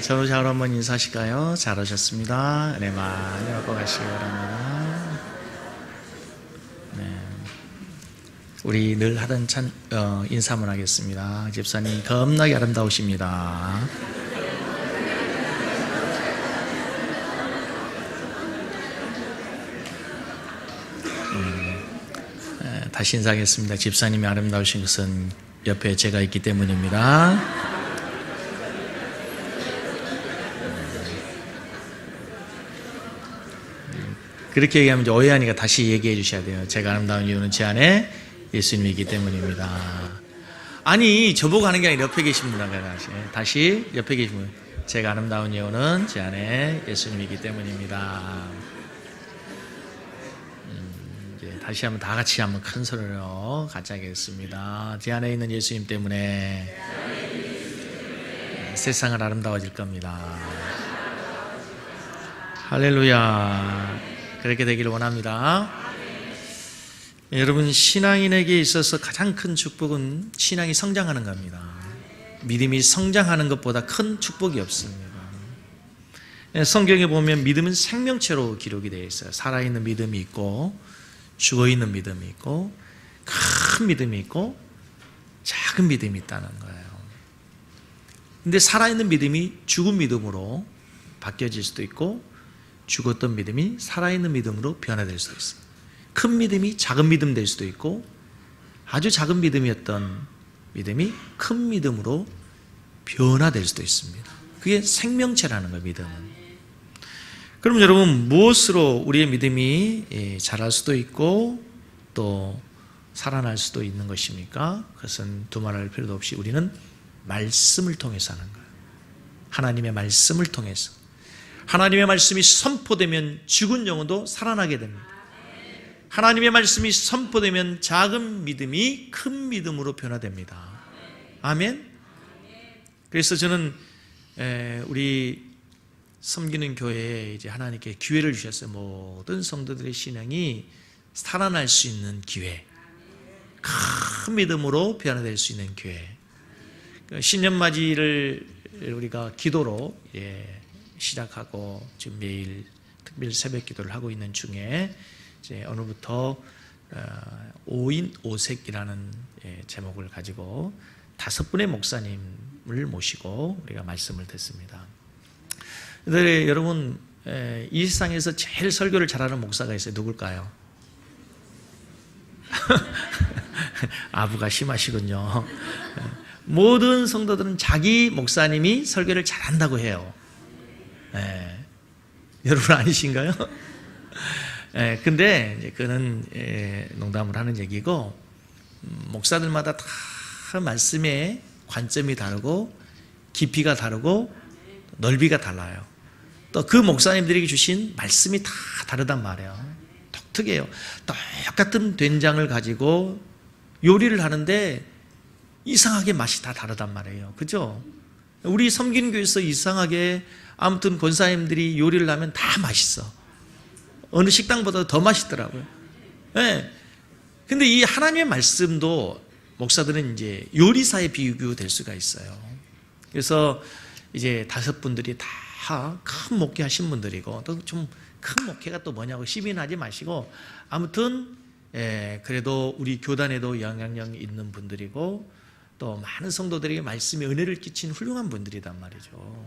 전우자로 한번 인사하실까요? 잘하셨습니다. 네, 많이 갖고 가시기 바랍니다. 네. 우리 늘 하던 인사 한번 하겠습니다. 집사님 겁나게 아름다우십니다. 다시 인사하겠습니다. 집사님이 아름다우신 것은 옆에 제가 있기 때문입니다. 그렇게 얘기하면 이제 오해하니까 다시 얘기해 주셔야 돼요. 제가 아름다운 이유는 제 안에 예수님이 있기 때문입니다. 아니, 저보고 하는 게 아니라 옆에 계신 분한테 다시 옆에 계신 분, 제가 아름다운 이유는 제 안에 예수님이 있기 때문입니다. 이제 다시 한번 다 같이 한번 큰 소리로 같이 하겠습니다. 제 안에 있는 예수님 때문에 세상은 아름다워질 겁니다. 할렐루야. 그렇게 되기를 원합니다. 여러분, 신앙인에게 있어서 가장 큰 축복은 신앙이 성장하는 겁니다. 믿음이 성장하는 것보다 큰 축복이 없습니다. 성경에 보면 믿음은 생명체로 기록이 되어 있어요. 살아있는 믿음이 있고 죽어있는 믿음이 있고 큰 믿음이 있고 작은 믿음이 있다는 거예요. 근데 살아있는 믿음이 죽은 믿음으로 바뀌어질 수도 있고 죽었던 믿음이 살아있는 믿음으로 변화될 수도 있어요. 큰 믿음이 작은 믿음 될 수도 있고 아주 작은 믿음이었던 믿음이 큰 믿음으로 변화될 수도 있습니다. 그게 생명체라는 거예요, 믿음은. 그럼 여러분, 무엇으로 우리의 믿음이 자랄 수도 있고 또 살아날 수도 있는 것입니까? 그것은 두말할 필요도 없이 우리는 말씀을 통해서 하는 거예요. 하나님의 말씀을 통해서. 하나님의 말씀이 선포되면 죽은 영혼도 살아나게 됩니다. 하나님의 말씀이 선포되면 작은 믿음이 큰 믿음으로 변화됩니다. 아멘. 그래서 저는 우리 섬기는 교회에 이제 하나님께 기회를 주셨어요. 모든 성도들의 신앙이 살아날 수 있는 기회, 큰 믿음으로 변화될 수 있는 기회. 신년맞이를 우리가 기도로 시작하고 지금 매일 특별 새벽 기도를 하고 있는 중에 이제 오늘부터 5인 5색이라는 제목을 가지고 5분의 목사님을 모시고 우리가 말씀을 듣습니다. 근데 여러분, 이 세상에서 제일 설교를 잘하는 목사가 있어요. 누굴까요? 아부가 심하시군요. 모든 성도들은 자기 목사님이 설교를 잘한다고 해요. 여러분 아니신가요? 근데 이제 그는 농담을 하는 얘기고, 목사들마다 다 말씀의 관점이 다르고 깊이가 다르고 넓이가 달라요. 또 그 목사님들에게 주신 말씀이 다 다르단 말이에요. 독특해요. 똑같은 된장을 가지고 요리를 하는데 이상하게 맛이 다 다르단 말이에요. 그죠? 우리 섬기는 교회에서 이상하게 아무튼 권사님들이 요리를 하면 다 맛있어. 어느 식당보다 더 맛있더라고요. 네. 근데 이 하나님의 말씀도 목사들은 이제 요리사에 비교될 수가 있어요. 그래서 이제 5분들이 다 큰 목회 하신 분들이고, 또 좀 큰 목회가 또 뭐냐고 시비는 하지 마시고, 아무튼 그래도 우리 교단에도 영향력 있는 분들이고 또 많은 성도들에게 말씀의 은혜를 끼친 훌륭한 분들이단 말이죠.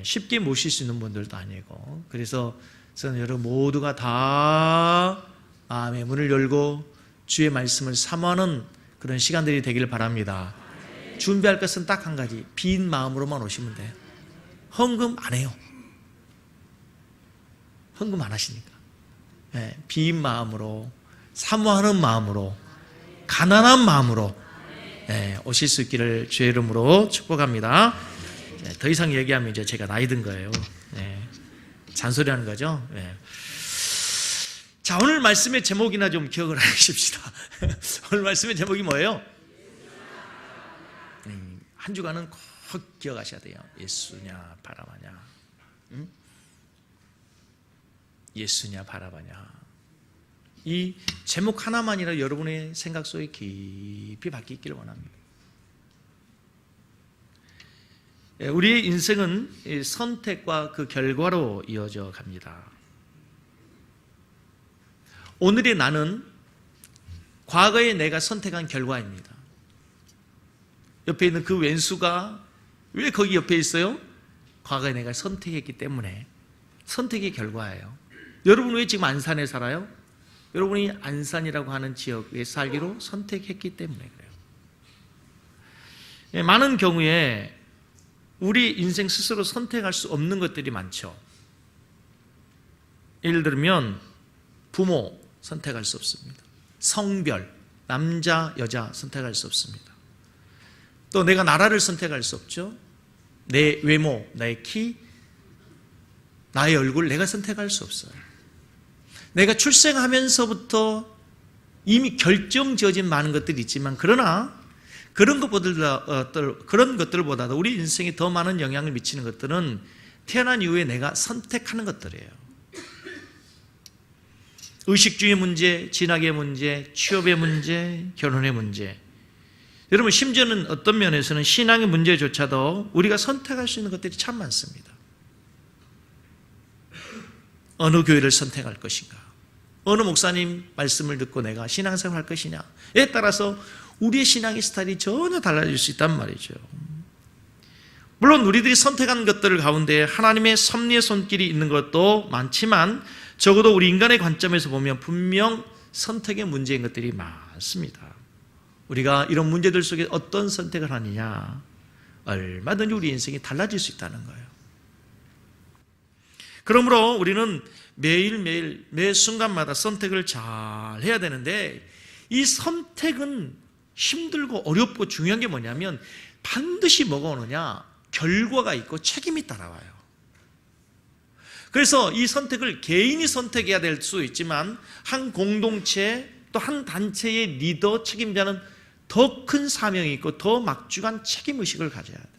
쉽게 모실 수 있는 분들도 아니고, 그래서 저는 여러분 모두가 다 마음의 문을 열고 주의 말씀을 사모하는 그런 시간들이 되기를 바랍니다. 준비할 것은 딱 한 가지, 빈 마음으로만 오시면 돼요. 헌금 안 해요. 헌금 안 하시니까. 빈 마음으로, 사모하는 마음으로, 가난한 마음으로 오실 수 있기를 주의 이름으로 축복합니다. 더 이상 얘기하면 이제 제가 나이 든 거예요. 잔소리하는 거죠. 자, 오늘 말씀의 제목이나 좀 기억을 하십시다. 오늘 말씀의 제목이 뭐예요? 한 주간은 꼭 기억하셔야 돼요. 예수냐 바라바냐, 예수냐 바라바냐. 이 제목 하나만이라도 여러분의 생각 속에 깊이 박혀 있기를 원합니다. 우리의 인생은 선택과 그 결과로 이어져 갑니다. 오늘의 나는 과거에 내가 선택한 결과입니다. 옆에 있는 그 왼수가 왜 거기 옆에 있어요? 과거에 내가 선택했기 때문에 선택의 결과예요. 여러분 왜 지금 안산에 살아요? 여러분이 안산이라고 하는 지역에 살기로 선택했기 때문에 그래요. 많은 경우에 우리 인생 스스로 선택할 수 없는 것들이 많죠. 예를 들면 부모 선택할 수 없습니다. 성별, 남자, 여자 선택할 수 없습니다. 또 내가 나라를 선택할 수 없죠. 내 외모, 나의 키, 나의 얼굴 내가 선택할 수 없어요. 내가 출생하면서부터 이미 결정지어진 많은 것들이 있지만 그러나 그런 것들보다도 우리 인생에 더 많은 영향을 미치는 것들은 태어난 이후에 내가 선택하는 것들이에요. 의식주의 문제, 진학의 문제, 취업의 문제, 결혼의 문제. 여러분 심지어는 어떤 면에서는 신앙의 문제조차도 우리가 선택할 수 있는 것들이 참 많습니다. 어느 교회를 선택할 것인가? 어느 목사님 말씀을 듣고 내가 신앙생활 할 것이냐에 따라서 우리의 신앙의 스타일이 전혀 달라질 수 있단 말이죠. 물론 우리들이 선택한 것들 가운데 하나님의 섭리의 손길이 있는 것도 많지만 적어도 우리 인간의 관점에서 보면 분명 선택의 문제인 것들이 많습니다. 우리가 이런 문제들 속에 어떤 선택을 하느냐 얼마든지 우리 인생이 달라질 수 있다는 거예요. 그러므로 우리는 매일매일 매 순간마다 선택을 잘 해야 되는데 이 선택은 힘들고 어렵고 중요한 게 뭐냐면 반드시 뭐가 오느냐 결과가 있고 책임이 따라와요. 그래서 이 선택을 개인이 선택해야 될 수 있지만 한 공동체 또 한 단체의 리더 책임자는 더 큰 사명이 있고 더 막중한 책임의식을 가져야 돼요.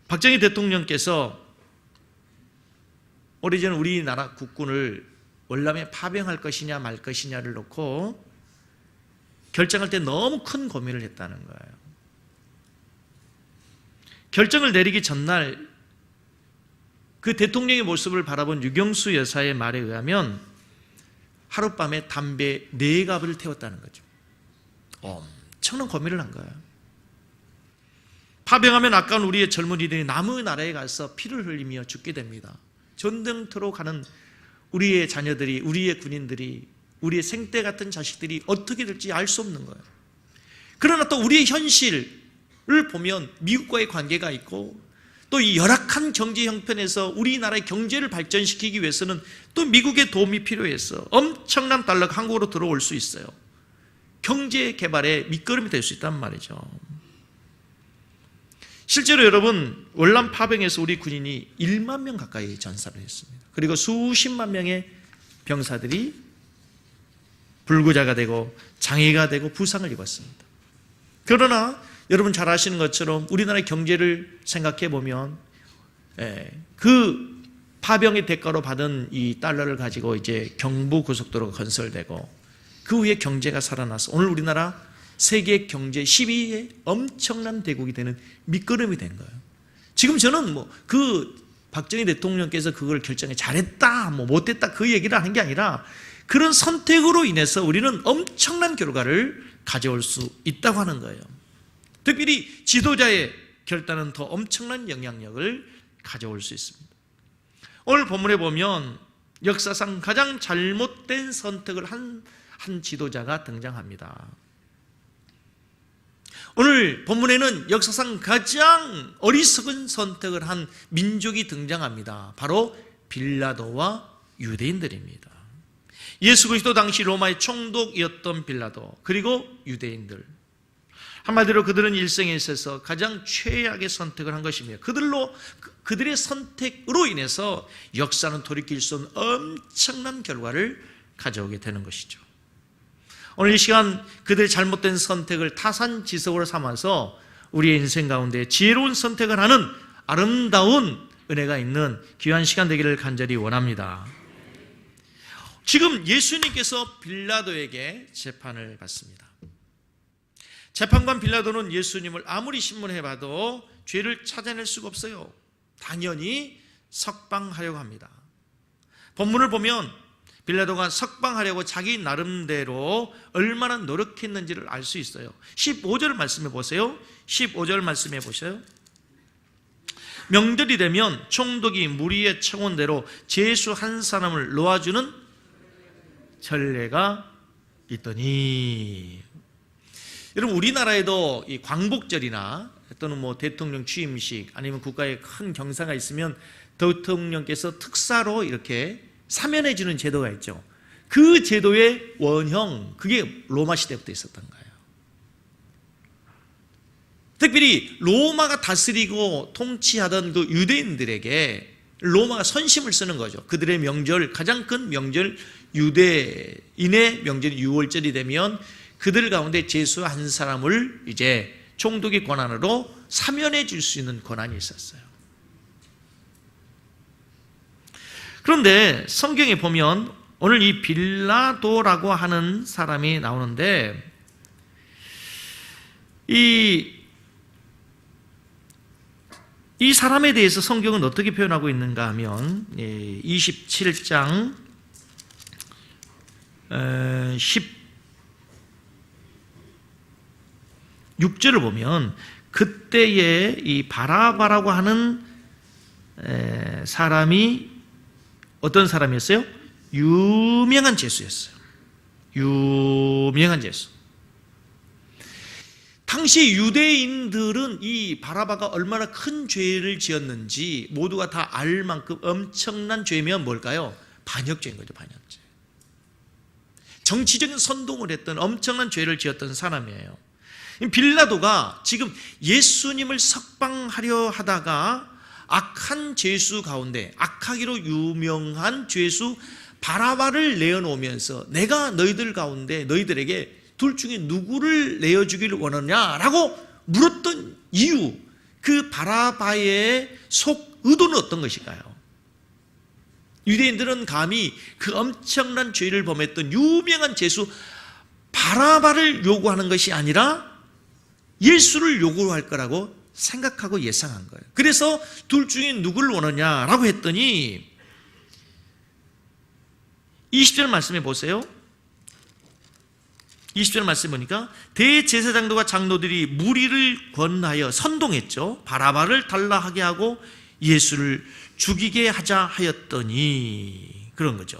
박정희 대통령께서 오래전 우리나라 국군을 월남에 파병할 것이냐 말 것이냐를 놓고 결정할 때 너무 큰 고민을 했다는 거예요. 결정을 내리기 전날 그 대통령의 모습을 바라본 유경수 여사의 말에 의하면 하룻밤에 담배 4갑을 태웠다는 거죠. 엄청난 고민을 한 거예요. 파병하면 아까운 우리의 젊은이들이 남의 나라에 가서 피를 흘리며 죽게 됩니다. 전쟁터로 가는 우리의 자녀들이, 우리의 군인들이, 우리의 생떼 같은 자식들이 어떻게 될지 알 수 없는 거예요. 그러나 또 우리의 현실을 보면 미국과의 관계가 있고 또 이 열악한 경제 형편에서 우리나라의 경제를 발전시키기 위해서는 또 미국의 도움이 필요해서 엄청난 달러가 한국으로 들어올 수 있어요. 경제 개발의 밑거름이 될 수 있단 말이죠. 실제로 여러분 월남 파병에서 우리 군인이 1만 명 가까이 전사를 했습니다. 그리고 수십만 명의 병사들이 불구자가 되고 장애가 되고 부상을 입었습니다. 그러나 여러분 잘 아시는 것처럼 우리나라의 경제를 생각해 보면 그 파병의 대가로 받은 이 달러를 가지고 이제 경부고속도로가 건설되고 그 후에 경제가 살아나서 오늘 우리나라 세계 경제 10위의 엄청난 대국이 되는 밑거름이 된 거예요. 지금 저는 그 박정희 대통령께서 그걸 결정에 잘했다, 못했다 그 얘기를 하는 게 아니라 그런 선택으로 인해서 우리는 엄청난 결과를 가져올 수 있다고 하는 거예요. 특별히 지도자의 결단은 더 엄청난 영향력을 가져올 수 있습니다. 오늘 본문에 보면 역사상 가장 잘못된 선택을 한 지도자가 등장합니다. 오늘 본문에는 역사상 가장 어리석은 선택을 한 민족이 등장합니다. 바로 빌라도와 유대인들입니다. 예수 그리스도 당시 로마의 총독이었던 빌라도 그리고 유대인들, 한마디로 그들은 일생에 있어서 가장 최악의 선택을 한 것입니다. 그들의 선택으로 인해서 역사는 돌이킬 수 없는 엄청난 결과를 가져오게 되는 것이죠. 오늘 이 시간 그들의 잘못된 선택을 타산지석으로 삼아서 우리의 인생 가운데 지혜로운 선택을 하는 아름다운 은혜가 있는 귀한 시간 되기를 간절히 원합니다. 지금 예수님께서 빌라도에게 재판을 받습니다. 재판관 빌라도는 예수님을 아무리 신문해봐도 죄를 찾아낼 수가 없어요. 당연히 석방하려고 합니다. 본문을 보면 빌라도가 석방하려고 자기 나름대로 얼마나 노력했는지를 알 수 있어요. 15절 말씀해 보세요. 15절 말씀해 보세요. 명절이 되면 총독이 무리의 청원대로 죄수 한 사람을 놓아주는 전례가 있더니, 여러분 우리나라에도 이 광복절이나 또는 대통령 취임식 아니면 국가에 큰 경사가 있으면 대통령께서 특사로 이렇게 사면해 주는 제도가 있죠. 그 제도의 원형, 그게 로마 시대부터 있었던 거예요. 특별히 로마가 다스리고 통치하던 그 유대인들에게 로마가 선심을 쓰는 거죠. 그들의 명절, 가장 큰 명절, 유대인의 명절이 유월절이 되면 그들 가운데 죄수 한 사람을 이제 총독의 권한으로 사면해 줄 수 있는 권한이 있었어요. 그런데 성경에 보면 오늘 이 빌라도라고 하는 사람이 나오는데, 이 사람에 대해서 성경은 어떻게 표현하고 있는가 하면 27장 16절을 보면 그때에 이 바라바라고 하는 사람이 어떤 사람이었어요? 유명한 죄수였어요. 유명한 죄수. 당시 유대인들은 이 바라바가 얼마나 큰 죄를 지었는지 모두가 다 알 만큼 엄청난 죄면 뭘까요? 반역죄인 거죠, 반역죄. 정치적인 선동을 했던 엄청난 죄를 지었던 사람이에요. 빌라도가 지금 예수님을 석방하려 하다가 악한 죄수 가운데, 악하기로 유명한 죄수 바라바를 내어놓으면서 내가 너희들 가운데 너희들에게 둘 중에 누구를 내어주기를 원하냐라고 물었던 이유, 그 바라바의 속 의도는 어떤 것일까요? 유대인들은 감히 그 엄청난 죄를 범했던 유명한 죄수 바라바를 요구하는 것이 아니라 예수를 요구할 거라고 생각하고 예상한 거예요. 그래서 둘 중에 누구를 원하냐라고 했더니 20절 말씀해 보세요. 20절 말씀 보니까 대제사장들과 장로들이 무리를 권하여 선동했죠. 바라바를 달라 하게 하고 예수를 죽이게 하자 하였더니, 그런 거죠.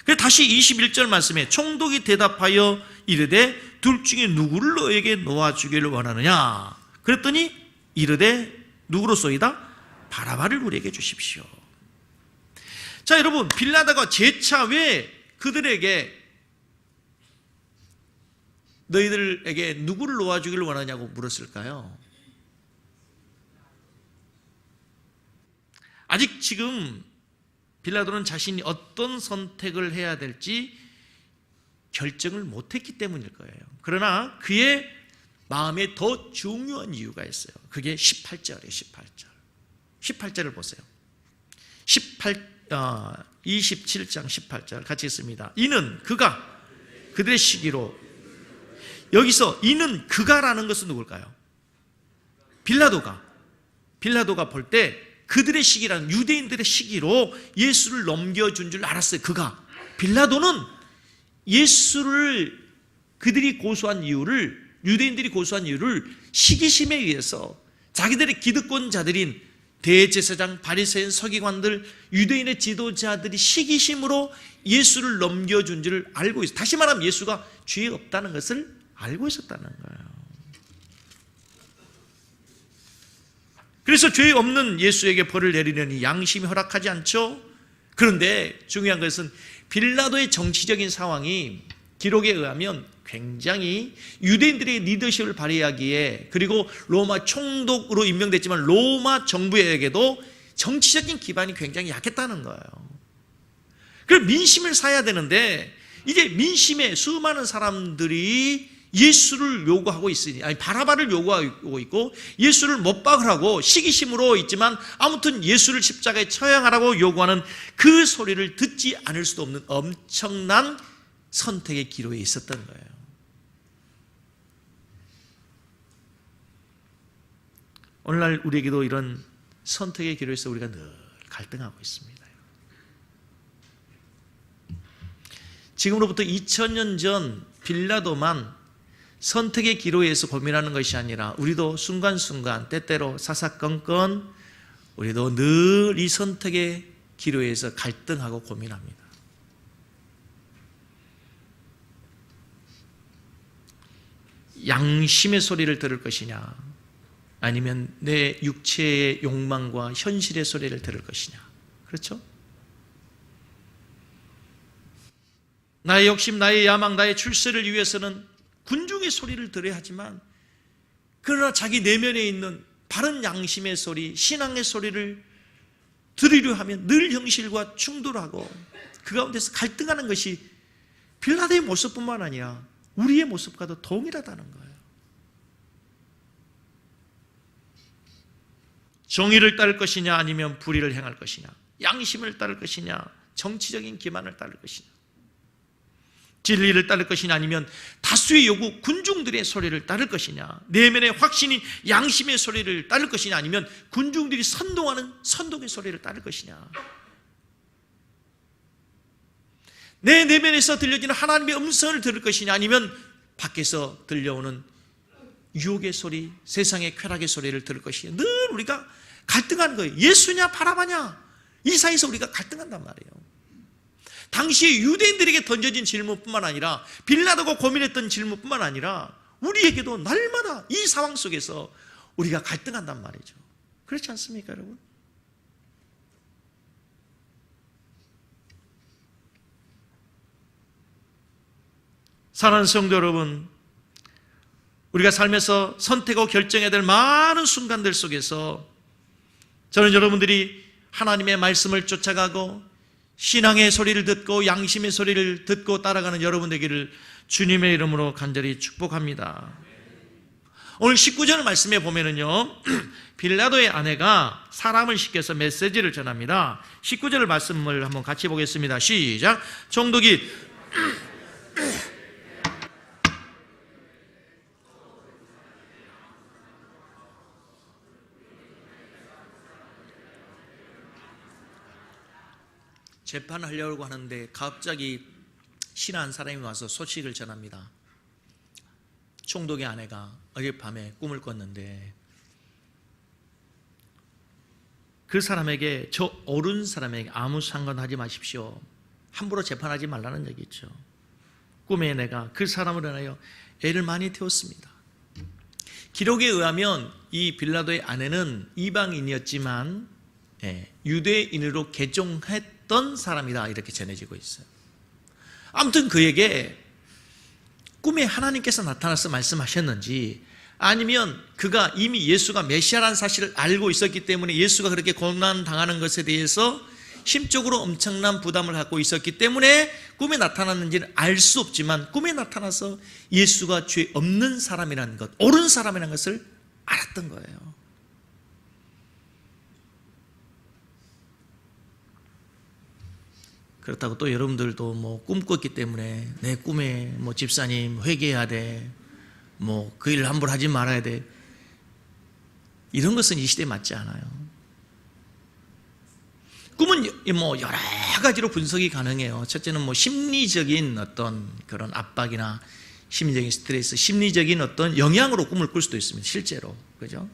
그래서 다시 21절 말씀에 총독이 대답하여 이르되 둘 중에 누구를 너에게 놓아주기를 원하느냐? 그랬더니 이르되 누구로소이다? 바라바를 우리에게 주십시오. 자, 여러분, 빌라도가 재차 왜 그들에게 너희들에게 누구를 놓아주기를 원하냐고 물었을까요? 아직 지금 빌라도는 자신이 어떤 선택을 해야 될지 결정을 못했기 때문일 거예요. 그러나 그의 마음에 더 중요한 이유가 있어요. 그게 18절이에요. 18절. 18절을 보세요. 27장 18절 같이 읽습니다. 이는 그가 그들의 시기로, 여기서 이는 그가라는 것은 누굴까요? 빌라도가 볼 때 그들의 시기라는, 유대인들의 시기로 예수를 넘겨준 줄 알았어요. 그가. 빌라도는 예수를, 그들이 고소한 이유를, 유대인들이 고소한 이유를 시기심에 의해서 자기들의 기득권자들인 대제사장, 바리새인, 서기관들, 유대인의 지도자들이 시기심으로 예수를 넘겨준 줄 알고 있어요. 다시 말하면 예수가 죄 없다는 것을 알고 있었다는 거예요. 그래서 죄 없는 예수에게 벌을 내리려니 양심이 허락하지 않죠. 그런데 중요한 것은 빌라도의 정치적인 상황이 기록에 의하면 굉장히 유대인들의 리더십을 발휘하기에, 그리고 로마 총독으로 임명됐지만 로마 정부에게도 정치적인 기반이 굉장히 약했다는 거예요. 그래서 민심을 사야 되는데 이제 민심에 수많은 사람들이 예수를 요구하고 있으니, 아니 바라바를 요구하고 있고 예수를 못 박으라고 시기심으로 있지만 아무튼 예수를 십자가에 처형하라고 요구하는 그 소리를 듣지 않을 수도 없는 엄청난 선택의 기로에 있었던 거예요. 오늘날 우리에게도 이런 선택의 기로에서 우리가 늘 갈등하고 있습니다. 지금으로부터 2000년 전 빌라도만 선택의 기로에서 고민하는 것이 아니라 우리도 순간순간 때때로 사사건건 우리도 늘 이 선택의 기로에서 갈등하고 고민합니다. 양심의 소리를 들을 것이냐, 아니면 내 육체의 욕망과 현실의 소리를 들을 것이냐. 그렇죠? 나의 욕심, 나의 야망, 나의 출세를 위해서는 군중의 소리를 들어야 하지만, 그러나 자기 내면에 있는 바른 양심의 소리, 신앙의 소리를 들으려 하면 늘 현실과 충돌하고 그 가운데서 갈등하는 것이 빌라도의 모습뿐만 아니라 우리의 모습과도 동일하다는 거예요. 정의를 따를 것이냐, 아니면 불의를 행할 것이냐, 양심을 따를 것이냐, 정치적인 기만을 따를 것이냐, 진리를 따를 것이냐, 아니면 다수의 요구, 군중들의 소리를 따를 것이냐, 내면의 확신인 양심의 소리를 따를 것이냐, 아니면 군중들이 선동하는 선동의 소리를 따를 것이냐, 내 내면에서 들려지는 하나님의 음성을 들을 것이냐, 아니면 밖에서 들려오는 유혹의 소리, 세상의 쾌락의 소리를 들을 것이냐. 늘 우리가 갈등하는 거예요. 예수냐 바라바냐, 이 사이에서 우리가 갈등한단 말이에요. 당시에 유대인들에게 던져진 질문뿐만 아니라, 빌라도가 고민했던 질문뿐만 아니라 우리에게도 날마다 이 상황 속에서 우리가 갈등한단 말이죠. 그렇지 않습니까, 여러분? 사랑하는 성도 여러분, 우리가 삶에서 선택하고 결정해야 될 많은 순간들 속에서 저는 여러분들이 하나님의 말씀을 쫓아가고 신앙의 소리를 듣고 양심의 소리를 듣고 따라가는 여러분 되기를 주님의 이름으로 간절히 축복합니다. 오늘 19절 말씀에 보면은요, 빌라도의 아내가 사람을 시켜서 메시지를 전합니다. 19절 말씀을 한번 같이 보겠습니다. 시작. 총독이 재판하려고 하는데 갑자기 신하 한 사람이 와서 소식을 전합니다. 총독의 아내가 어젯밤에 꿈을 꿨는데 그 사람에게, 저 옳은 사람에게 아무 상관하지 마십시오, 함부로 재판하지 말라는 얘기죠. 꿈의 내가 그 사람을 인하여 애를 많이 태웠습니다. 기록에 의하면 이 빌라도의 아내는 이방인이었지만 유대인으로 개종했던 사람이다, 이렇게 전해지고 있어요. 아무튼 그에게 꿈에 하나님께서 나타나서 말씀하셨는지, 아니면 그가 이미 예수가 메시아라는 사실을 알고 있었기 때문에 예수가 그렇게 고난당하는 것에 대해서 심적으로 엄청난 부담을 갖고 있었기 때문에 꿈에 나타났는지는 알 수 없지만, 꿈에 나타나서 예수가 죄 없는 사람이라는 것, 옳은 사람이라는 것을 알았던 거예요. 그렇다고 또 여러분들도 뭐 꿈꿨기 때문에 내 꿈에 뭐 집사님 회개해야 돼, 뭐 그 일 함부로 하지 말아야 돼, 이런 것은 이 시대에 맞지 않아요. 꿈은 뭐 여러 가지로 분석이 가능해요. 첫째는 뭐 심리적인 어떤 그런 압박이나 심리적인 스트레스, 심리적인 어떤 영향으로 꿈을 꿀 수도 있습니다, 실제로. 그죠?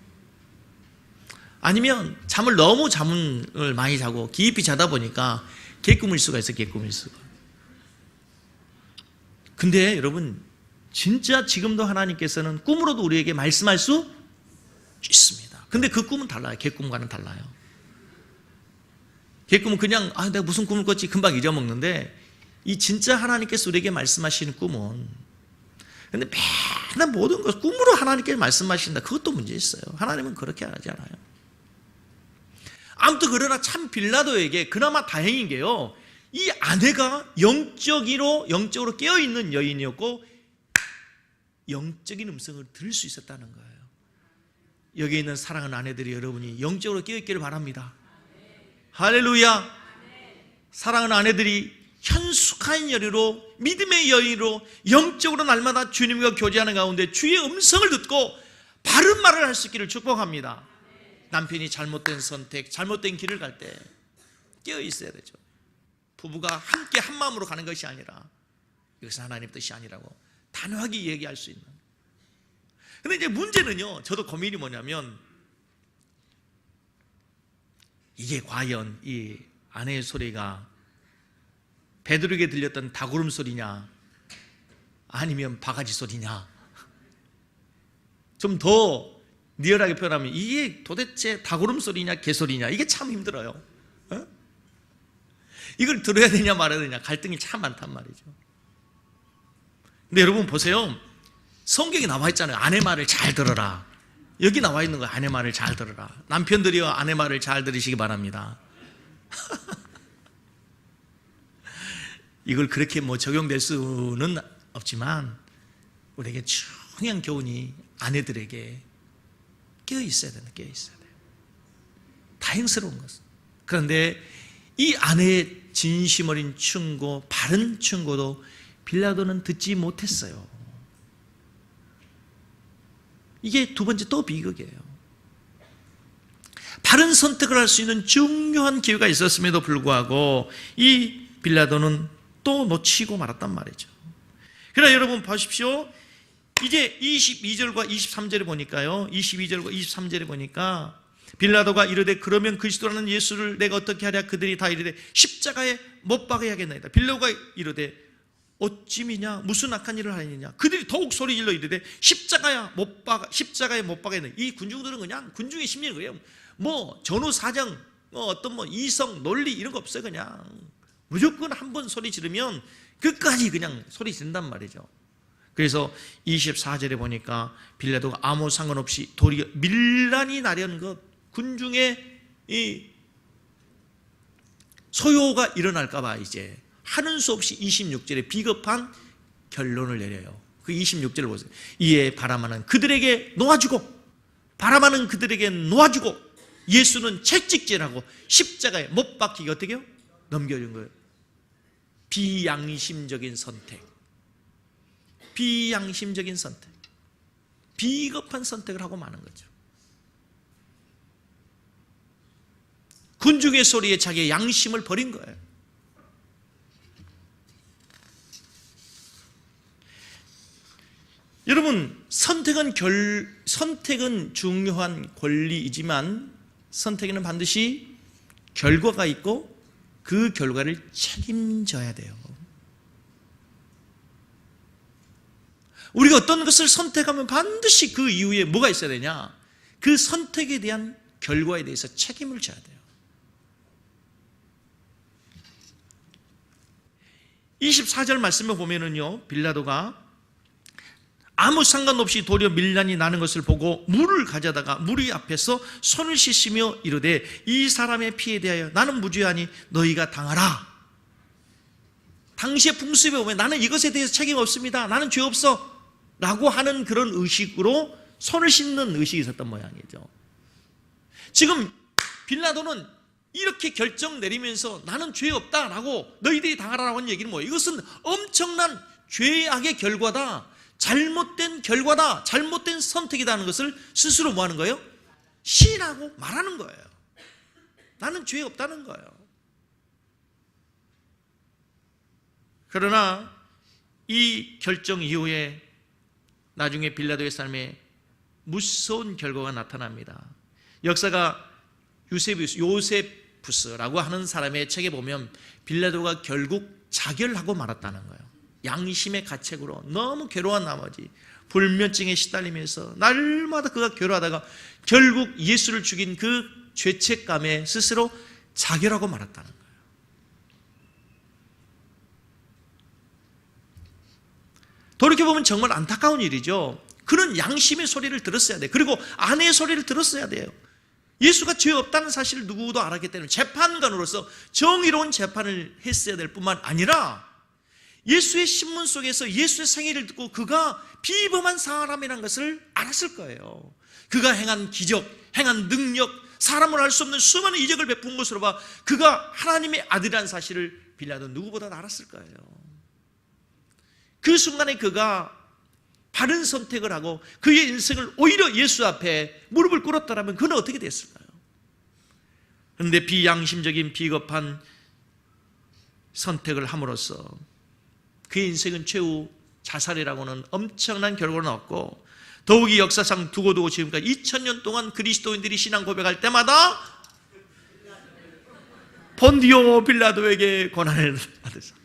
아니면 잠을 많이 자고 깊이 자다 보니까 개꿈일 수가 있어요, 개꿈일 수가. 근데 여러분, 진짜 지금도 하나님께서는 꿈으로도 우리에게 말씀할 수 있습니다. 근데 그 꿈은 달라요. 개꿈과는 달라요. 개꿈은 그냥 내가 무슨 꿈을 꿨지 금방 잊어먹는데, 이 진짜 하나님께서 우리에게 말씀하시는 꿈은, 근데 맨날 모든 것 꿈으로 하나님께 말씀하신다, 그것도 문제 있어요. 하나님은 그렇게 하지 않아요. 아무튼 그러나 참 빌라도에게 그나마 다행인 게요, 이 아내가 영적으로 깨어있는 여인이었고 영적인 음성을 들을 수 있었다는 거예요. 여기 있는 사랑하는 아내들이 여러분이 영적으로 깨어있기를 바랍니다. 할렐루야. 사랑하는 아내들이 현숙한 여리로, 믿음의 여인으로 영적으로 날마다 주님과 교제하는 가운데 주의 음성을 듣고 바른 말을 할 수 있기를 축복합니다. 남편이 잘못된 선택, 잘못된 길을 갈 때 깨어 있어야 되죠. 부부가 함께 한 마음으로 가는 것이 아니라 이것은 하나님 뜻이 아니라고 단호하게 얘기할 수 있는. 근데 이제 문제는요, 저도 고민이 뭐냐면 이게 과연 이 아내의 소리가 베드로에게 들렸던 닭울음 소리냐 아니면 바가지 소리냐. 좀 더 리얼하게 표현하면 이게 도대체 닭울음 소리냐 개소리냐, 이게 참 힘들어요. 어? 이걸 들어야 되냐 말아야 되냐 갈등이 참 많단 말이죠. 근데 여러분 보세요, 성경에 나와 있잖아요. 아내 말을 잘 들어라. 여기 나와 있는 거예요. 아내 말을 잘 들어라. 남편들이요, 아내 말을 잘 들으시기 바랍니다. 이걸 그렇게 뭐 적용될 수는 없지만 우리에게 중요한 교훈이 아내들에게 깨어 있어야 된다. 깨어 있어야 돼요. 다행스러운 것은. 그런데 이 아내의 진심 어린 충고, 바른 충고도 빌라도는 듣지 못했어요. 이게 두 번째 또 비극이에요. 바른 선택을 할 수 있는 중요한 기회가 있었음에도 불구하고 이 빌라도는 또 놓치고 말았단 말이죠. 그러나 여러분 보십시오. 이제 22절과 23절에 보니까요, 22절과 23절에 보니까 빌라도가 이르되 그러면 그리스도라는 예수를 내가 어떻게 하랴. 그들이 다 이르되 십자가에 못 박아야겠나이다. 빌라도가 이르되 어찌 미냐, 무슨 악한 일을 하느냐. 그들이 더욱 소리 질러 이르되 십자가에 못 박아야겠나이다. 이 군중들은 그냥 군중의 심리는 그래요. 뭐 전후 사정, 어떤 뭐 이성, 논리 이런 거 없어요. 그냥 무조건 한 번 소리 지르면 끝까지 그냥 소리 지른단 말이죠. 그래서 24절에 보니까 빌라도가 아무 상관없이 도리어 밀란이 나려는 것, 군중의 이 소요가 일어날까 봐 이제 하는 수 없이 26절에 비겁한 결론을 내려요. 그 26절을 보세요. 이에 바라마는 그들에게 놓아주고, 바라마는 그들에게 놓아주고, 예수는 채찍질하고 십자가에 못 박히게 어떻게 해요? 넘겨준 거예요. 비양심적인 선택, 비양심적인 선택, 비겁한 선택을 하고 마는 거죠. 군중의 소리에 자기의 양심을 버린 거예요. 여러분, 선택은 중요한 권리이지만 선택에는 반드시 결과가 있고 그 결과를 책임져야 돼요. 우리가 어떤 것을 선택하면 반드시 그 이후에 뭐가 있어야 되냐? 그 선택에 대한 결과에 대해서 책임을 져야 돼요. 24절 말씀을 보면은요, 빌라도가 아무 상관없이 도리어 밀란이 나는 것을 보고 물을 가져다가 무리 앞에서 손을 씻으며 이르되 이 사람의 피에 대하여 나는 무죄하니 너희가 당하라. 당시의 풍습에 보면 나는 이것에 대해서 책임 없습니다, 나는 죄 없어 라고 하는 그런 의식으로 손을 씻는 의식이 있었던 모양이죠. 지금 빌라도는 이렇게 결정 내리면서 나는 죄 없다라고 너희들이 당하라고 하는 얘기는 뭐예요? 이것은 엄청난 죄악의 결과다, 잘못된 결과다, 잘못된 선택이다 하는 것을 스스로 뭐 하는 거예요? 시인하고 말하는 거예요. 나는 죄 없다는 거예요. 그러나 이 결정 이후에 나중에 빌라도의 삶에 무서운 결과가 나타납니다. 역사가 요세푸스라고 하는 사람의 책에 보면 빌라도가 결국 자결하고 말았다는 거예요. 양심의 가책으로 너무 괴로운 나머지 불면증에 시달리면서 날마다 그가 괴로워하다가 결국 예수를 죽인 그 죄책감에 스스로 자결하고 말았다는 거예요. 돌이켜보면 정말 안타까운 일이죠. 그런 양심의 소리를 들었어야 돼요. 그리고 아내의 소리를 들었어야 돼요. 예수가 죄 없다는 사실을 누구도 알았기 때문에 재판관으로서 정의로운 재판을 했어야 될 뿐만 아니라 예수의 신문 속에서 예수의 생애를 듣고 그가 비범한 사람이라는 것을 알았을 거예요. 그가 행한 기적, 행한 능력, 사람을 알 수 없는 수많은 이적을 베푼 것으로 봐 그가 하나님의 아들이라는 사실을 빌라도 누구보다 알았을 거예요. 그 순간에 그가 바른 선택을 하고 그의 인생을 오히려 예수 앞에 무릎을 꿇었더라면 그는 어떻게 됐을까요? 그런데 비양심적인 비겁한 선택을 함으로써 그의 인생은 최후 자살이라고는 엄청난 결과를 얻고, 더욱이 역사상 두고두고 지금까지 2000년 동안 그리스도인들이 신앙 고백할 때마다 본디오 빌라도에게 고난을 받으사,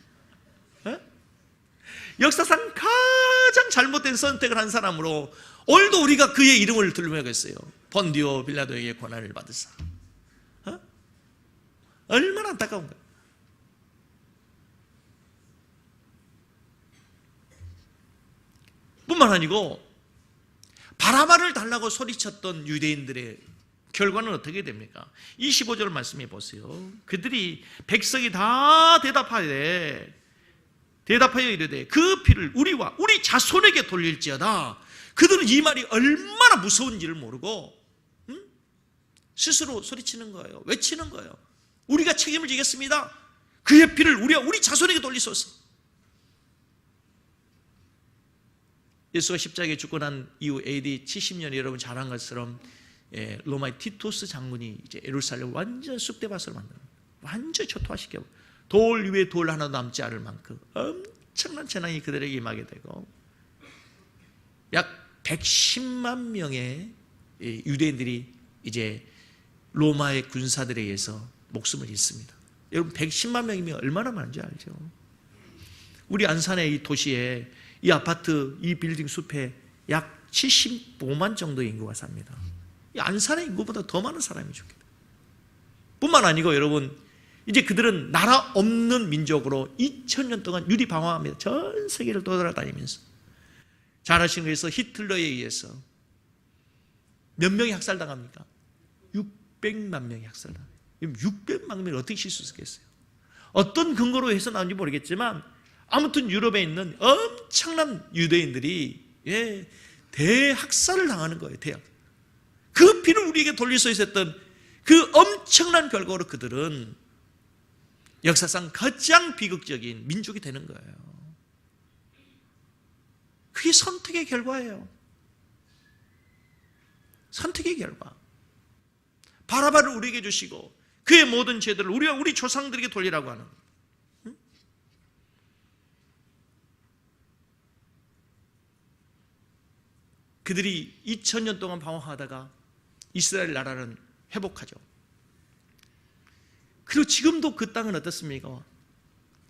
역사상 가장 잘못된 선택을 한 사람으로 오늘도 우리가 그의 이름을 들으면겠어요. 본디오 빌라도에게 고난을 받으사. 얼마나 안타까운가요? 뿐만 아니고 바라바를 달라고 소리쳤던 유대인들의 결과는 어떻게 됩니까? 25절 말씀해 보세요. 그들이 백성이 다 대답하여 이르되 그 피를 우리와 우리 자손에게 돌릴지어다. 그들은 이 말이 얼마나 무서운지를 모르고 스스로 소리치는 거예요. 외치는 거예요. 우리가 책임을 지겠습니다. 그의 피를 우리와 우리 자손에게 돌리소서. 예수가 십자가에 죽고 난 이후 AD 70년에 여러분 잘 아는 것처럼 로마의 티토스 장군이 이제 예루살렘을 완전 쑥대밭으로 만드는, 완전 초토화시켜, 돌 위에 돌 하나 남지 않을 만큼 엄청난 재난이 그들에게 임하게 되고, 약 110만 명의 유대인들이 이제 로마의 군사들에 의해서 목숨을 잃습니다. 여러분 110만 명이면 얼마나 많은지 알죠? 우리 안산의 이 도시에 이 아파트, 이 빌딩 숲에 약 75만 정도의 인구가 삽니다. 이 안산의 인구보다 더 많은 사람이 죽게 돼요. 뿐만 아니고 여러분, 이제 그들은 나라 없는 민족으로 2000년 동안 유리방황합니다. 전 세계를 돌아다니면서. 잘 아시는 거에서 히틀러에 의해서 몇 명이 학살당합니까? 600만 명이 학살당합니다. 600만 명이 어떻게 쉴 수 있겠어요? 어떤 근거로 해서 나온지 모르겠지만 아무튼 유럽에 있는 엄청난 유대인들이 대학살을 당하는 거예요. 그 피를 우리에게 돌릴 수 있었던 그 엄청난 결과로 그들은 역사상 가장 비극적인 민족이 되는 거예요. 그게 선택의 결과예요. 선택의 결과. 바라바를 우리에게 주시고 그의 모든 죄들을 우리와 우리 조상들에게 돌리라고 하는 거예요. 그들이 2000년 동안 방황하다가 이스라엘 나라는 회복하죠. 그리고 지금도 그 땅은 어떻습니까?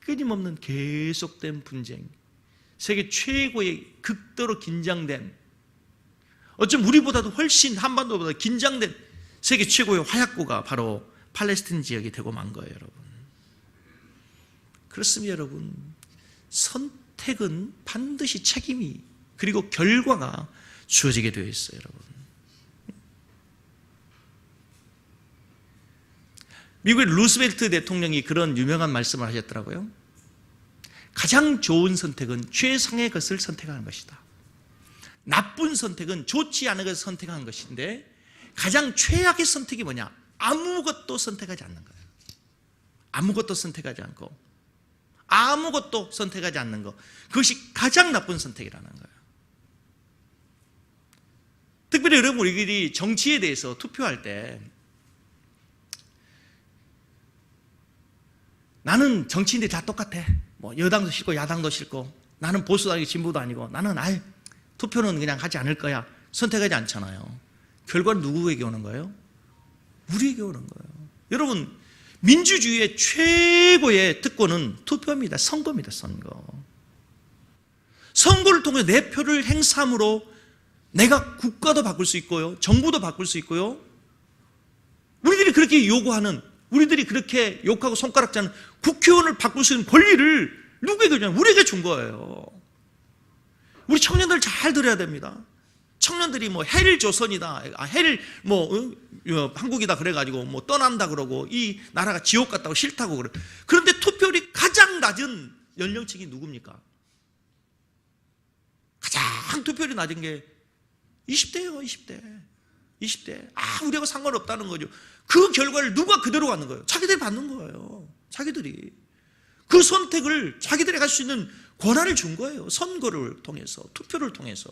끊임없는 계속된 분쟁, 세계 최고의 극도로 긴장된, 어쩜 우리보다도 훨씬 한반도보다 긴장된 세계 최고의 화약고가 바로 팔레스타인 지역이 되고 만 거예요, 여러분. 그렇습니다, 여러분. 선택은 반드시 책임이 그리고 결과가 주어지게 되어 있어요, 여러분. 미국의 루스벨트 대통령이 그런 유명한 말씀을 하셨더라고요. 가장 좋은 선택은 최상의 것을 선택하는 것이다. 나쁜 선택은 좋지 않은 것을 선택하는 것인데, 가장 최악의 선택이 뭐냐? 아무것도 선택하지 않는 거예요. 아무것도 선택하지 않고 아무것도 선택하지 않는 것, 그것이 가장 나쁜 선택이라는 거예요. 특별히 여러분, 우리들이 정치에 대해서 투표할 때 나는 정치인들이 다 똑같아, 뭐 여당도 싫고 야당도 싫고, 나는 보수도 아니고 진보도 아니고, 나는 투표는 그냥 하지 않을 거야, 선택하지 않잖아요. 결과는 누구에게 오는 거예요? 우리에게 오는 거예요. 여러분, 민주주의의 최고의 특권은 투표입니다. 선거입니다. 선거를 통해 내 표를 행사함으로 내가 국가도 바꿀 수 있고요, 정부도 바꿀 수 있고요, 우리들이 그렇게 요구하는, 우리들이 그렇게 욕하고 손가락질하는 국회의원을 바꿀 수 있는 권리를 누구에게 주냐? 우리에게 준 거예요. 우리 청년들 잘 들어야 됩니다. 청년들이 뭐 헬조선이다, 한국이다 그래가지고 뭐 떠난다 그러고, 이 나라가 지옥 같다고 싫다고 그래. 그런데 투표율이 가장 낮은 연령층이 누굽니까? 가장 투표율이 낮은 게 20대예요. 20대. 우리하고 상관없다는 거죠. 그 결과를 누가 그대로 갖는 거예요? 자기들이 받는 거예요. 자기들이. 그 선택을 자기들이 할 수 있는 권한을 준 거예요. 선거를 통해서, 투표를 통해서.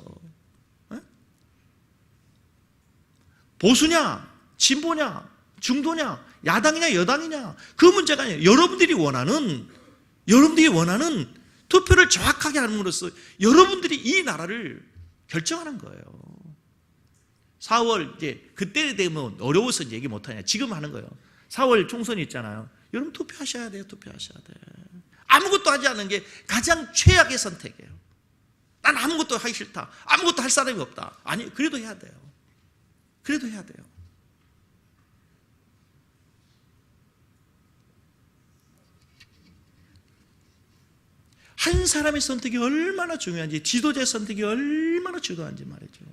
보수냐, 진보냐, 중도냐, 야당이냐, 여당이냐, 그 문제가 아니에요. 여러분들이 원하는 투표를 정확하게 함으로써 여러분들이 이 나라를 결정하는 거예요. 4월 이제 그때 되면 어려워서 얘기 못하냐. 지금 하는 거예요. 4월 총선이 있잖아요. 여러분 투표하셔야 돼요. 투표하셔야 돼. 아무것도 하지 않는 게 가장 최악의 선택이에요. 난 아무것도 하기 싫다. 아무것도 할 사람이 없다. 아니, 그래도 해야 돼요. 그래도 해야 돼요. 한 사람의 선택이 얼마나 중요한지, 지도자의 선택이 얼마나 중요한지 말이죠.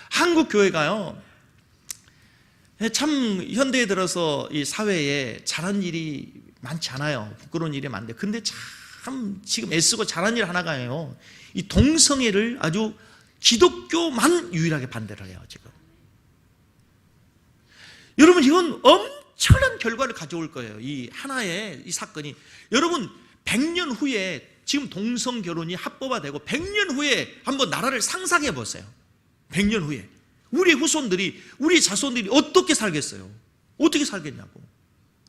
한국 교회가요, 참 현대에 들어서 이 사회에 잘한 일이 많지 않아요. 부끄러운 일이 많은데, 근데 참 지금 애쓰고 잘한 일 하나가요, 이 동성애를 아주 기독교만 유일하게 반대를 해요. 지금 여러분, 이건 엄청난 결과를 가져올 거예요. 이 하나의 이 사건이. 여러분, 100년 후에 지금 동성 결혼이 합법화되고 100년 후에 한번 나라를 상상해 보세요. 100년 후에 우리 후손들이, 우리 자손들이 어떻게 살겠어요? 어떻게 살겠냐고.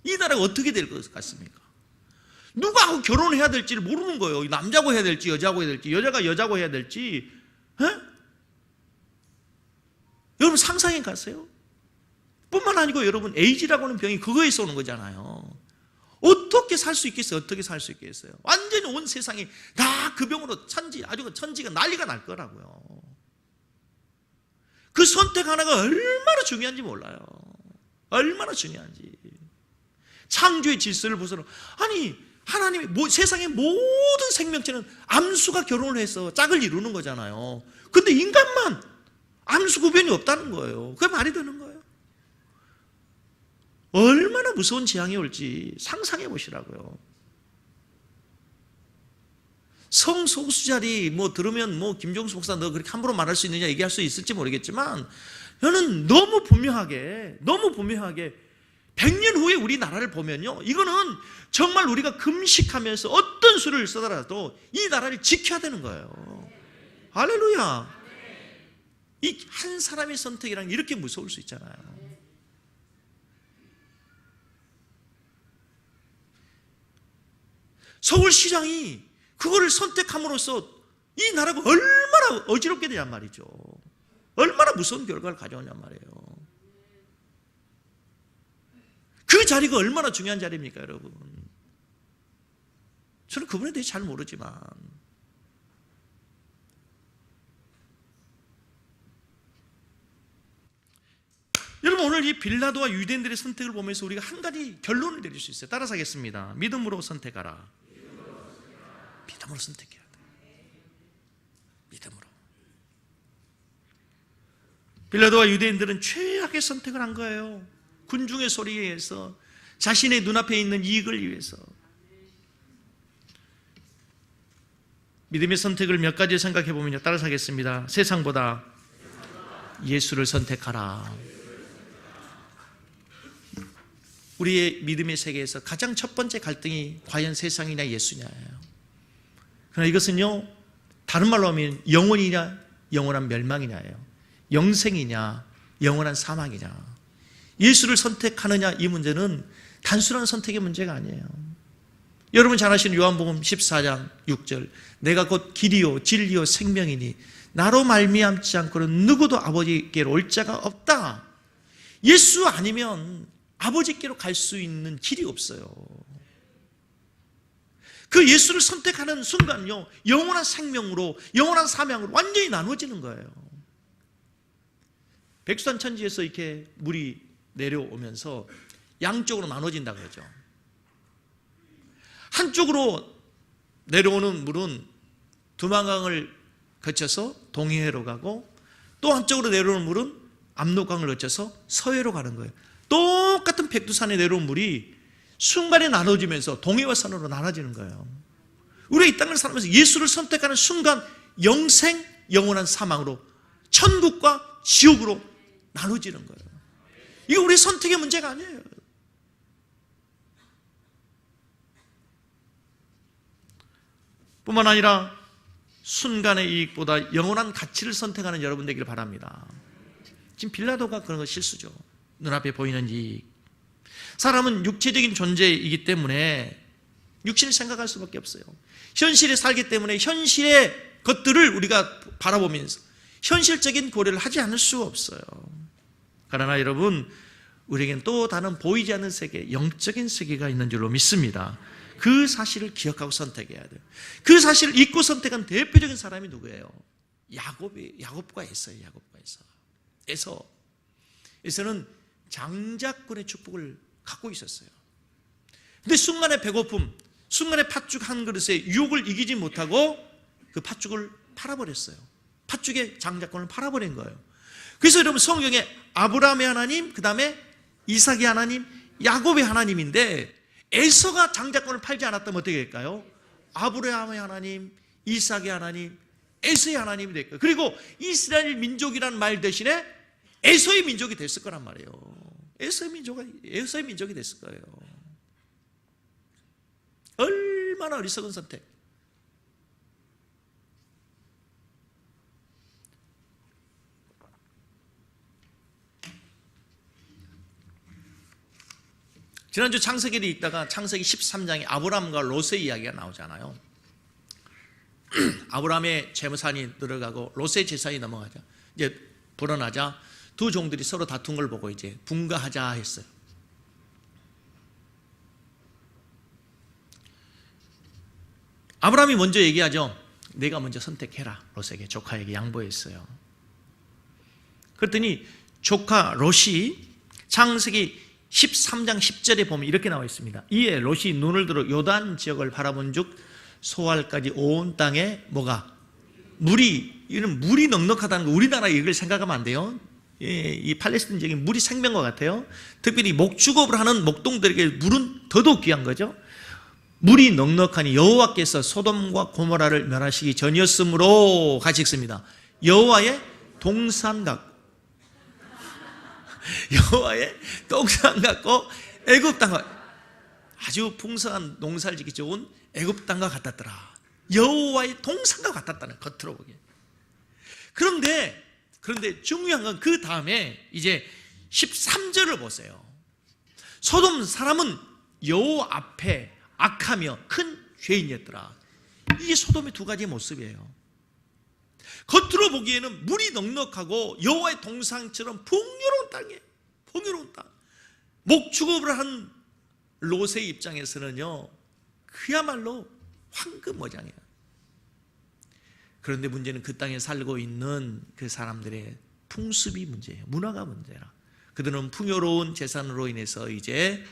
이 나라가 어떻게 될 것 같습니까? 누구하고 결혼해야 될지를 모르는 거예요. 남자고 해야 될지 여자고 해야 될지, 여자가 여자고 해야 될지. 여러분 상상해 가세요. 뿐만 아니고 여러분, 에이즈라고 하는 병이 그거에서 오는 거잖아요. 어떻게 살 수 있겠어요? 어떻게 살 수 있겠어요? 완전히 온 세상이 다 그 병으로 아주 천지가 난리가 날 거라고요. 그 선택 하나가 얼마나 중요한지 몰라요. 얼마나 중요한지. 창조의 질서를 보서는, 아니 하나님이 세상의 모든 생명체는 암수가 결혼을 해서 짝을 이루는 거잖아요. 근데 인간만 암수 구별이 없다는 거예요. 그게 말이 되는 거예요. 얼마나 무서운 재앙이 올지 상상해 보시라고요. 성소수자리 들으면 김종수 목사 너 그렇게 함부로 말할 수 있느냐 얘기할 수 있을지 모르겠지만, 저는 너무 분명하게 100년 후에 우리나라를 보면요, 이거는 정말 우리가 금식하면서 어떤 수를 쓰더라도 이 나라를 지켜야 되는 거예요. 할렐루야. 이 한 사람의 선택이란 이렇게 무서울 수 있잖아요. 서울시장이 그거를 선택함으로써 이 나라가 얼마나 어지럽게 되냔 말이죠. 얼마나 무서운 결과를 가져오냔 말이에요. 그 자리가 얼마나 중요한 자리입니까, 여러분? 저는 그분에 대해 잘 모르지만, 여러분, 오늘 이 빌라도와 유대인들의 선택을 보면서 우리가 한 가지 결론을 내릴 수 있어요. 따라서 하겠습니다. 믿음으로 선택하라. 믿음으로 선택해야 돼. 믿음으로. 빌라도와 유대인들은 최악의 선택을 한 거예요. 군중의 소리에 의해서, 자신의 눈앞에 있는 이익을 위해서. 믿음의 선택을 몇 가지 생각해 보면요, 따라서 하겠습니다. 세상보다 예수를 선택하라. 우리의 믿음의 세계에서 가장 첫 번째 갈등이 과연 세상이냐 예수냐예요. 그러나 이것은요, 다른 말로 하면 영원이냐 영원한 멸망이냐예요. 영생이냐 영원한 사망이냐. 예수를 선택하느냐, 이 문제는 단순한 선택의 문제가 아니에요. 여러분 잘 아시는 요한복음 14장 6절, 내가 곧 길이요 진리요 생명이니 나로 말미암지 않고는 누구도 아버지께로 올 자가 없다. 예수 아니면 아버지께로 갈 수 있는 길이 없어요. 그 예수를 선택하는 순간요, 영원한 생명으로, 영원한 사명으로 완전히 나눠지는 거예요. 백두산 천지에서 이렇게 물이 내려오면서 양쪽으로 나눠진다 그러죠. 한쪽으로 내려오는 물은 두만강을 거쳐서 동해로 가고, 또 한쪽으로 내려오는 물은 압록강을 거쳐서 서해로 가는 거예요. 똑같은 백두산에 내려온 물이 순간에 나눠지면서 동해와 산으로 나눠지는 거예요. 우리가 이 땅을 살면서 예수를 선택하는 순간 영생, 영원한 사망으로, 천국과 지옥으로 나눠지는 거예요. 이거 우리 선택의 문제가 아니에요. 뿐만 아니라 순간의 이익보다 영원한 가치를 선택하는 여러분 되기를 바랍니다. 지금 빌라도가 그런 거 실수죠. 눈앞에 보이는 이익. 사람은 육체적인 존재이기 때문에 육신을 생각할 수밖에 없어요. 현실에 살기 때문에 현실의 것들을 우리가 바라보면서 현실적인 고려를 하지 않을 수가 없어요. 그러나 여러분, 우리에겐 또 다른 보이지 않는 세계, 영적인 세계가 있는 줄로 믿습니다. 그 사실을 기억하고 선택해야 돼요. 그 사실을 잊고 선택한 대표적인 사람이 누구예요? 야곱과 에서예요. 에서는 장자권의 축복을 갖고 있었어요. 근데 순간의 배고픔, 순간의 팥죽 한 그릇에 유혹을 이기지 못하고 그 팥죽을 팔아버렸어요. 팥죽의 장자권을 팔아버린 거예요. 그래서 여러분, 성경에 아브라함의 하나님, 그 다음에 이삭의 하나님, 야곱의 하나님인데 에서가 장자권을 팔지 않았다면 어떻게 될까요? 아브라함의 하나님, 이삭의 하나님, 에서의 하나님이 될 거예요. 그리고 이스라엘 민족이라는 말 대신에 에서의 민족이 됐을 거란 말이에요. 에서의 민족이 됐을 거예요. 얼마나 어리석은 선택. 지난주 창세기를 읽다가 창세기 13장에 아브라함과 롯의 이야기가 나오잖아요. 아브라함의 재산이 늘어가고 롯의 재산이 넘어가자, 이제 불어나자 두 종들이 서로 다툰 걸 보고 이제 분가하자 했어요. 아브라함이 먼저 얘기하죠. 내가 먼저 선택해라. 롯에게, 조카에게 양보했어요. 그랬더니 조카 롯이 창세기 13장 10절에 보면 이렇게 나와 있습니다. 이에 롯이 눈을 들어 요단 지역을 바라본 즉 소알까지 온 땅에 뭐가? 이는 물이 넉넉하다는 거, 우리나라 이걸 생각하면 안 돼요. 이 팔레스틴 지역에 물이 생명과 같아요. 특별히 목축업을 하는 목동들에게 물은 더더욱 귀한 거죠. 물이 넉넉하니 여호와께서 소돔과 고모라를 멸하시기 전이었으므로 같이 읽습니다. 여호와의 동산 같고 애굽 땅과 아주 풍성한 농사를 짓기 좋은 애굽 땅과 같았더라. 여호와의 동산과 같았다는, 겉으로 보기에. 그런데 중요한 건 그 다음에 이제 13절을 보세요. 소돔 사람은 여호와 앞에 악하며 큰 죄인이었더라. 이게 소돔의 두 가지 모습이에요. 겉으로 보기에는 물이 넉넉하고 여호와의 동산처럼 풍요로운 땅이에요. 풍요로운 땅. 목축업을 한 롯의 입장에서는요, 그야말로 황금 모장이에요. 그런데 문제는 그 땅에 살고 있는 그 사람들의 풍습이 문제예요. 문화가 문제라. 그들은 풍요로운 재산으로 인해서 이제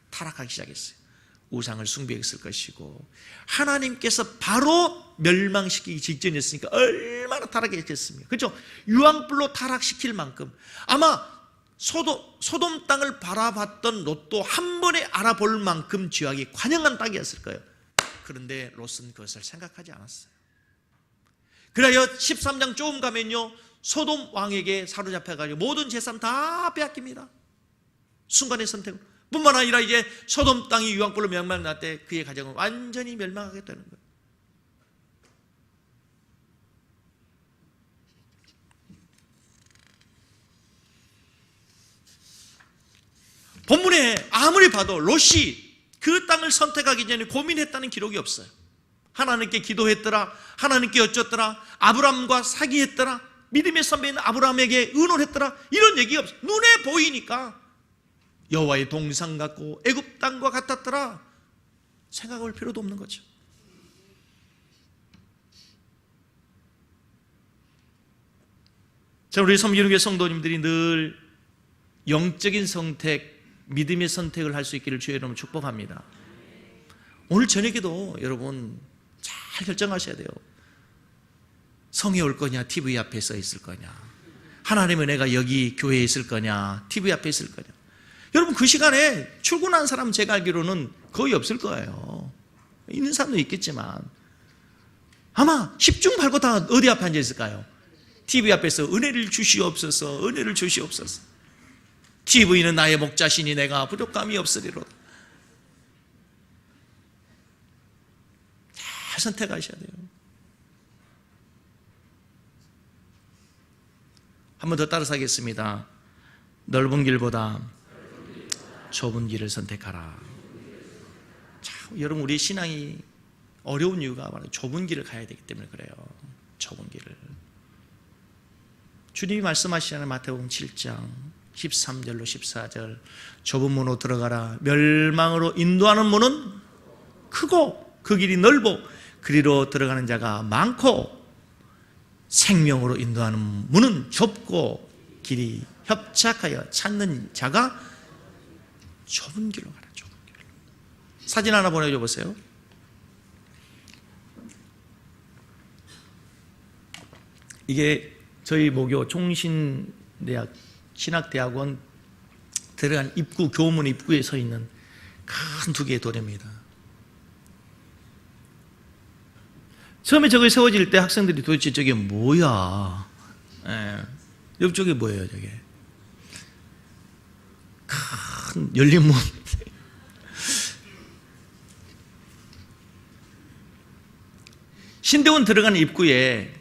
타락하기 시작했어요. 우상을 숭배했을 것이고 하나님께서 바로 멸망시키기 직전이었으니까 얼마나 타락했겠습니까? 그렇죠? 유황불로 타락시킬 만큼 아마 소돔 땅을 바라봤던 롯도 한 번에 알아볼 만큼 죄악이 관영한 땅이었을 거예요. 그런데 롯은 그것을 생각하지 않았어요. 그래야 13장 조금 가면요, 소돔 왕에게 사로잡혀가지고 모든 재산 다 빼앗깁니다. 순간의 선택으로. 뿐만 아니라 이제 소돔 땅이 유황불로 멸망날 때 그의 가정은 완전히 멸망하겠다는 거예요. 본문에 아무리 봐도 롯이 그 땅을 선택하기 전에 고민했다는 기록이 없어요. 하나님께 기도했더라, 하나님께 여쭙더라, 아브라함과 사귀했더라, 믿음의 선배인 아브라함에게 의논했더라, 이런 얘기가 없어요. 눈에 보이니까 여호와의 동산 같고 애굽 땅과 같았더라, 생각할 필요도 없는 거죠. 자, 우리 섬기는 성도님들이 늘 영적인 선택, 믿음의 선택을 할 수 있기를 주의 이름으로 축복합니다. 오늘 저녁에도 여러분 잘 결정하셔야 돼요. 성에 올 거냐, TV 앞에 서 있을 거냐, 하나님의 내가 여기 교회에 있을 거냐, TV 앞에 있을 거냐. 여러분 그 시간에 출근한 사람 제가 알기로는 거의 없을 거예요. 있는 사람도 있겠지만 아마 10중 8구 다 어디 앞에 앉아 있을까요? TV 앞에서 은혜를 주시옵소서, 은혜를 주시옵소서. TV는 나의 목자시니 내가 부족함이 없으리로다. 선택하셔야 돼요. 한 번 더 따라서 하겠습니다. 넓은 길보다 좁은 길을 선택하라. 참, 여러분, 우리 신앙이 어려운 이유가 바로 좁은 길을 가야 되기 때문에 그래요. 좁은 길을. 주님이 말씀하시잖아요. 마태복음 7장 13절로 14절. 좁은 문으로 들어가라. 멸망으로 인도하는 문은 크고 그 길이 넓고 그리로 들어가는 자가 많고 생명으로 인도하는 문은 좁고 길이 협착하여 찾는 자가 좁은 길로 가라. 좁은 길. 사진 하나 보내줘 보세요. 이게 저희 모교 총신대학 신학대학원 들어간 입구, 교문 입구에 서 있는 큰 두 개의 도래입니다. 처음에 저게 세워질 때 학생들이 도대체 저게 뭐야? 옆쪽에 뭐예요, 저게? 큰 열린 문. 신대원 들어가는 입구에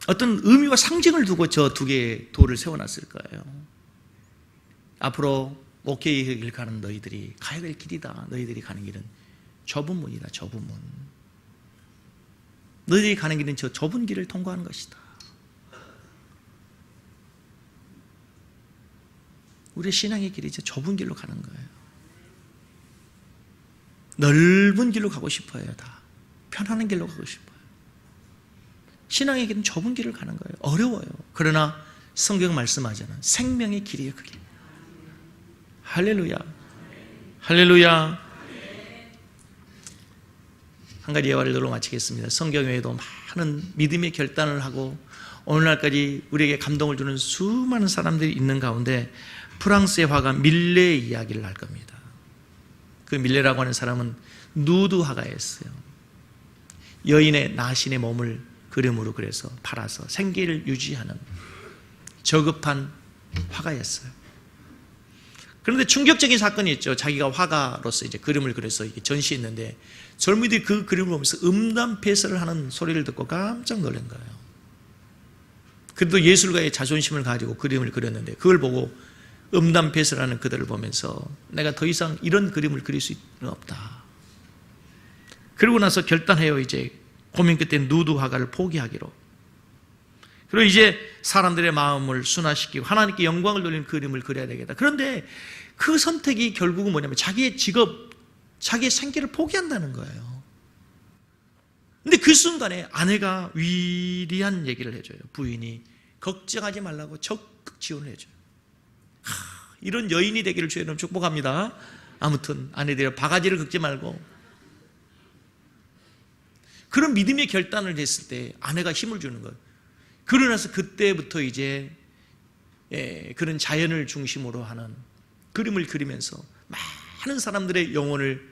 어떤 의미와 상징을 두고 저 두 개의 돌을 세워놨을 거예요. 앞으로 목회의 길 가는 너희들이 가야 될 길이다. 너희들이 가는 길은 좁은 문이다. 좁은 문. 너희들이 가는 길은 저 좁은 길을 통과하는 것이다. 우리의 신앙의 길이 저 좁은 길로 가는 거예요. 넓은 길로 가고 싶어요. 다 편안한 길로 가고 싶어요. 신앙의 길은 좁은 길을 가는 거예요. 어려워요. 그러나 성경 말씀하잖아요. 생명의 길이에요. 그게. 할렐루야. 할렐루야. 한 가지 예화를 들어 마치겠습니다. 성경 외에도 많은 믿음의 결단을 하고 오늘날까지 우리에게 감동을 주는 수많은 사람들이 있는 가운데 프랑스의 화가 밀레의 이야기를 할 겁니다. 그 밀레라고 하는 사람은 누드 화가였어요. 여인의 나신의 몸을 그림으로 그려서 팔아서 생계를 유지하는 저급한 화가였어요. 그런데 충격적인 사건이 있죠. 자기가 화가로서 이제 그림을 그려서 이게 전시했는데 젊은이들이 그 그림을 보면서 음담패설을 하는 소리를 듣고 깜짝 놀란 거예요. 그래도 예술가의 자존심을 가지고 그림을 그렸는데 그걸 보고 음담패설하는 그들을 보면서 내가 더 이상 이런 그림을 그릴 수는 없다. 그러고 나서 결단해요. 이제 고민 끝에 누드 화가를 포기하기로. 그리고 이제 사람들의 마음을 순화시키고 하나님께 영광을 돌리는 그림을 그려야 되겠다. 그런데 그 선택이 결국은 뭐냐면 자기의 직업, 자기의 생계를 포기한다는 거예요. 근데 그 순간에 아내가 위대한 얘기를 해줘요. 부인이 걱정하지 말라고 적극 지원을 해줘요. 이런 여인이 되기를 주의 이름으로 축복합니다. 아무튼 아내들이 바가지를 긁지 말고 그런 믿음의 결단을 했을 때 아내가 힘을 주는 거예요. 그러고 나서 그때부터 이제 그런 자연을 중심으로 하는 그림을 그리면서 많은 사람들의 영혼을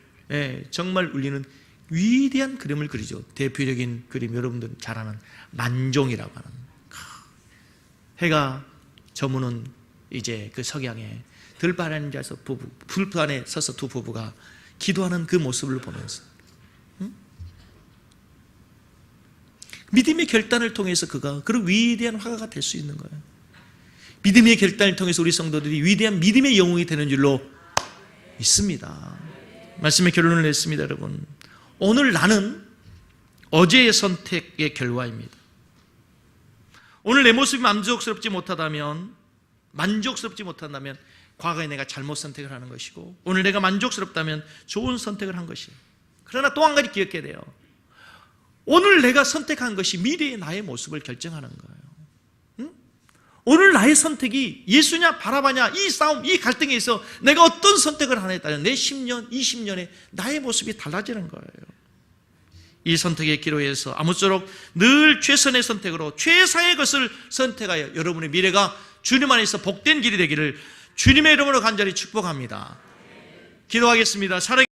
정말 울리는 위대한 그림을 그리죠. 대표적인 그림 여러분들 잘 아는 만종이라고 하는 해가 저무는 이제 그 석양에 들판 안에 서서 불판에 서서 두 부부가 기도하는 그 모습을 보면서 믿음의 결단을 통해서 그가 그런 위대한 화가가 될 수 있는 거예요. 믿음의 결단을 통해서 우리 성도들이 위대한 믿음의 영웅이 되는 줄로 믿습니다. 말씀의 결론을 냈습니다. 여러분, 오늘 나는 어제의 선택의 결과입니다. 오늘 내 모습이 만족스럽지 못한다면 과거에 내가 잘못 선택을 하는 것이고 오늘 내가 만족스럽다면 좋은 선택을 한 것이에요. 그러나 또 한 가지 기억해야 돼요. 오늘 내가 선택한 것이 미래의 나의 모습을 결정하는 거예요. 응? 오늘 나의 선택이 예수냐 바라바냐 이 싸움, 이 갈등에서 내가 어떤 선택을 하느냐에 따라 내 10년, 20년에 나의 모습이 달라지는 거예요. 이 선택의 기로에서 아무쪼록 늘 최선의 선택으로 최상의 것을 선택하여 여러분의 미래가 주님 안에서 복된 길이 되기를 주님의 이름으로 간절히 축복합니다. 기도하겠습니다.